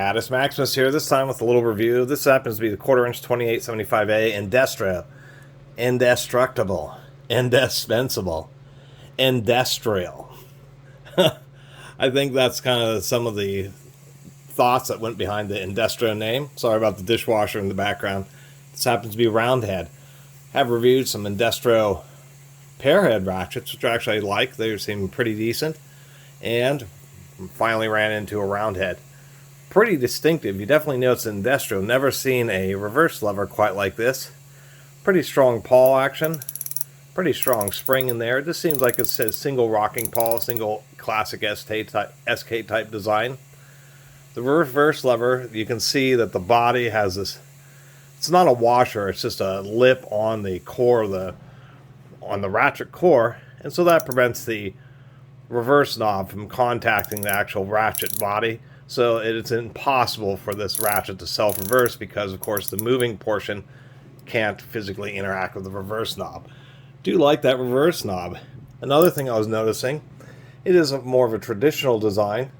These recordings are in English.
Catus, Maximus here, this time with a little review. This happens to be the 1/4 inch 2875A Indestro. Indestructible. Indispensable. Industrial. I think that's kind of some of the thoughts that went behind the Indestro name. Sorry about the dishwasher in the background. This happens to be roundhead. Have reviewed some Indestro pearhead ratchets, which I actually like. They seem pretty decent. And finally ran into a roundhead. Pretty distinctive. You definitely know it's Indestro. Never seen a reverse lever quite like this. Pretty strong pawl action. Pretty strong spring in there. It just seems like it's a single rocking pawl, single classic SK type design. The reverse lever, you can see that the body has this, it's not a washer, it's just a lip on the core of on the ratchet core, and so that prevents the reverse knob from contacting the actual ratchet body. So it's impossible for this ratchet to self-reverse because, of course, the moving portion can't physically interact with the reverse knob. Do like that reverse knob. Another thing I was noticing, it is more of a traditional design,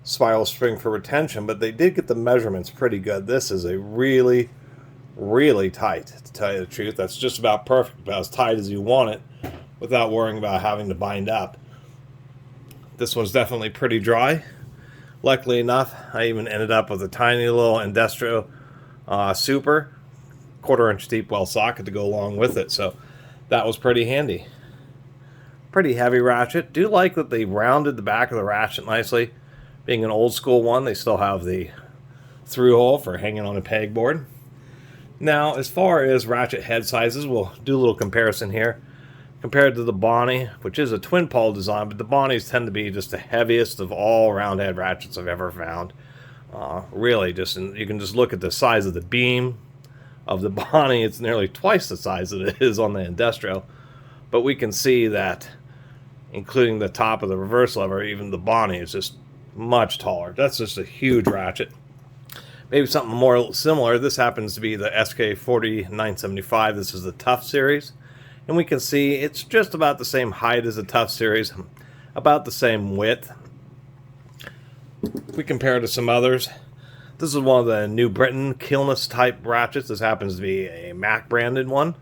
spiral spring for retention, but they did get the measurements pretty good. This is a really, really tight, to tell you the truth. That's just about perfect, about as tight as you want it without worrying about having to bind up. This one's definitely pretty dry. Luckily enough, I even ended up with a tiny little Indestro Super 1/4 inch deep well socket to go along with it, so that was pretty handy. Pretty heavy ratchet. Do like that they rounded the back of the ratchet nicely. Being an old school one, they still have the through hole for hanging on a pegboard. Now, as far as ratchet head sizes, we'll do a little comparison here. Compared to the Bonnie, which is a twin pawl design, but the Bonnies tend to be just the heaviest of all roundhead ratchets I've ever found. Really, you can just look at the size of the beam of the Bonnie. It's nearly twice the size that it is on the Indestro. But we can see that, including the top of the reverse lever, even the Bonnie is just much taller. That's just a huge ratchet. Maybe something more similar. This happens to be the SK4975. This is the Tough series. And we can see it's just about the same height as the Tough series, about the same width. If we compare to some others, this is one of the New Britain Kilness type ratchets. This happens to be a Mac branded one.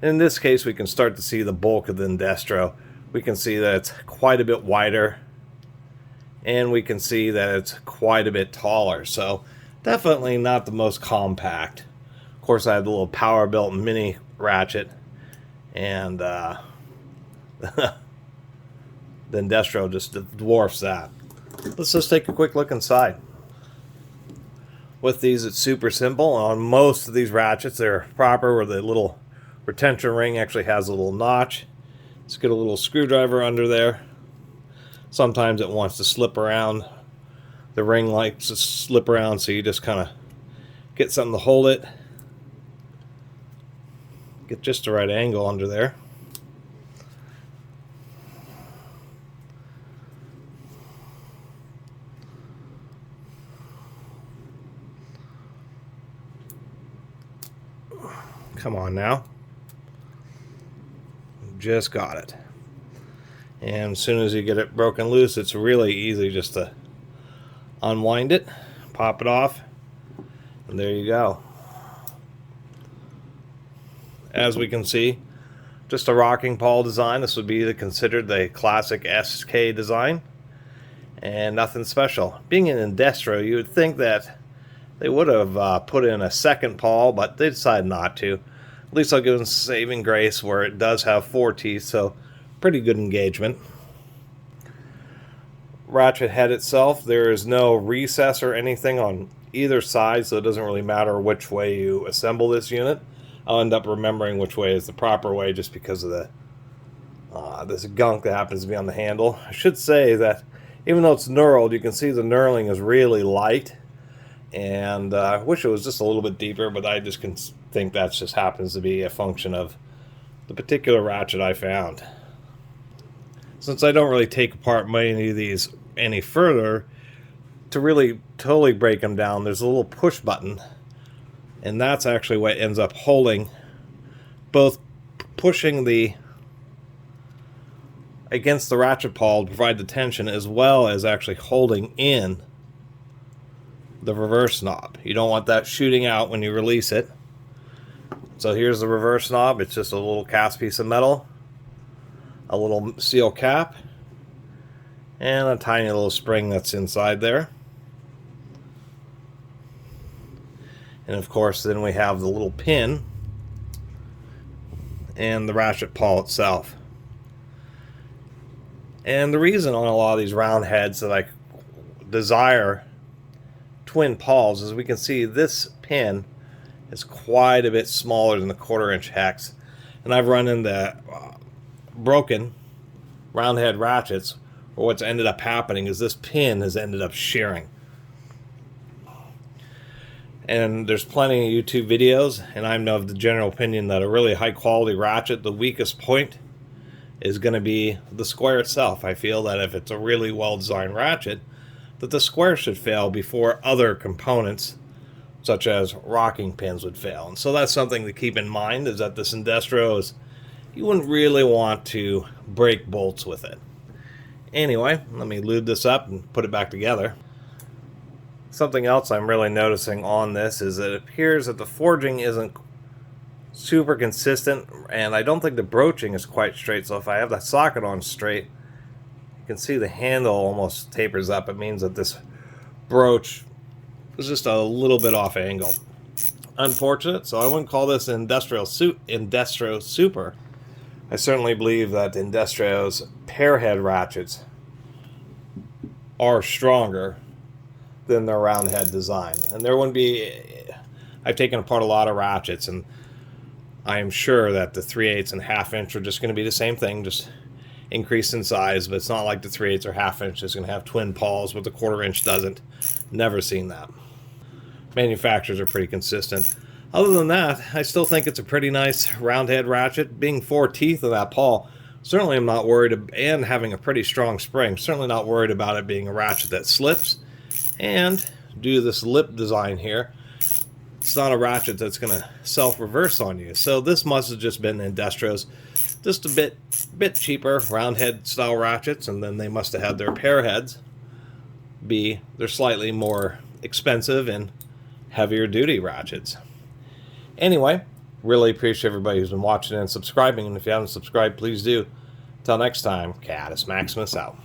And in this case, we can start to see the bulk of the Indestro. We can see that it's quite a bit wider, and we can see that it's quite a bit taller. So definitely not the most compact. Of course, I have the little power built mini ratchet. And the Indestro just dwarfs that. Let's just take a quick look inside. With these, it's super simple. On most of these ratchets, they're proper, where the little retention ring actually has a little notch. Let's get a little screwdriver under there. Sometimes it wants to slip around. The ring likes to slip around, so you just kind of get something to hold it. Get just the right angle under there. Come on now. Just got it. And as soon as you get it broken loose, it's really easy just to unwind it, pop it off, and there you go. As we can see, just a rocking pawl design. This would be considered the classic SK design, and nothing special. Being an Indestro, you would think that they would have put in a second pawl, but they decided not to. At least I'll give them saving grace where it does have 4 teeth, so pretty good engagement. Ratchet head itself, there is no recess or anything on either side, so it doesn't really matter which way you assemble this unit. I'll end up remembering which way is the proper way just because of the this gunk that happens to be on the handle. I should say that even though it's knurled, you can see the knurling is really light, and I wish it was just a little bit deeper, but I just can think that just happens to be a function of the particular ratchet I found. Since I don't really take apart many of these any further, to really totally break them down, there's a little push button. And that's actually what ends up holding, both pushing against the ratchet pawl to provide the tension, as well as actually holding in the reverse knob. You don't want that shooting out when you release it. So here's the reverse knob. It's just a little cast piece of metal, a little seal cap, and a tiny little spring that's inside there. And of course, then we have the little pin and the ratchet pawl itself. And the reason on a lot of these round heads that I desire twin pawls is we can see this pin is quite a bit smaller than the 1/4 inch hex. And I've run into broken round head ratchets where what's ended up happening is this pin has ended up shearing. And there's plenty of YouTube videos, and I'm of the general opinion that a really high quality ratchet, the weakest point is going to be the square itself. I feel that if it's a really well designed ratchet, that the square should fail before other components such as rocking pins would fail. And so that's something to keep in mind, is that this Indestro is, you wouldn't really want to break bolts with it. Anyway, let me lube this up and put it back together. Something else I'm really noticing on this is that it appears that the forging isn't super consistent, and I don't think the broaching is quite straight. So if I have the socket on straight, you can see the handle almost tapers up. It means that this broach is just a little bit off angle. Unfortunate, so I wouldn't call this Indestro Super. I certainly believe that Indestro's pear head ratchets are stronger than their round head design. And there wouldn't be, I've taken apart a lot of ratchets, and I am sure that the 3/8 and 1/2 inch are just going to be the same thing, just increased in size, but it's not like the 3/8 or 1/2 inch is going to have twin pawls, but the 1/4 inch doesn't. Never seen that. Manufacturers are pretty consistent. Other than that, I still think it's a pretty nice round head ratchet. Being 4 teeth of that pawl, certainly I'm not worried, and having a pretty strong spring, certainly not worried about it being a ratchet that slips. And due to this lip design here, it's not a ratchet that's going to self-reverse on you. So this must have just been Indestro's, just a bit cheaper round head style ratchets, and then they must have had their pear heads they're slightly more expensive and heavier duty ratchets. Anyway, really appreciate everybody who's been watching and subscribing, and if you haven't subscribed, please do. Until next time, Catus Maximus out.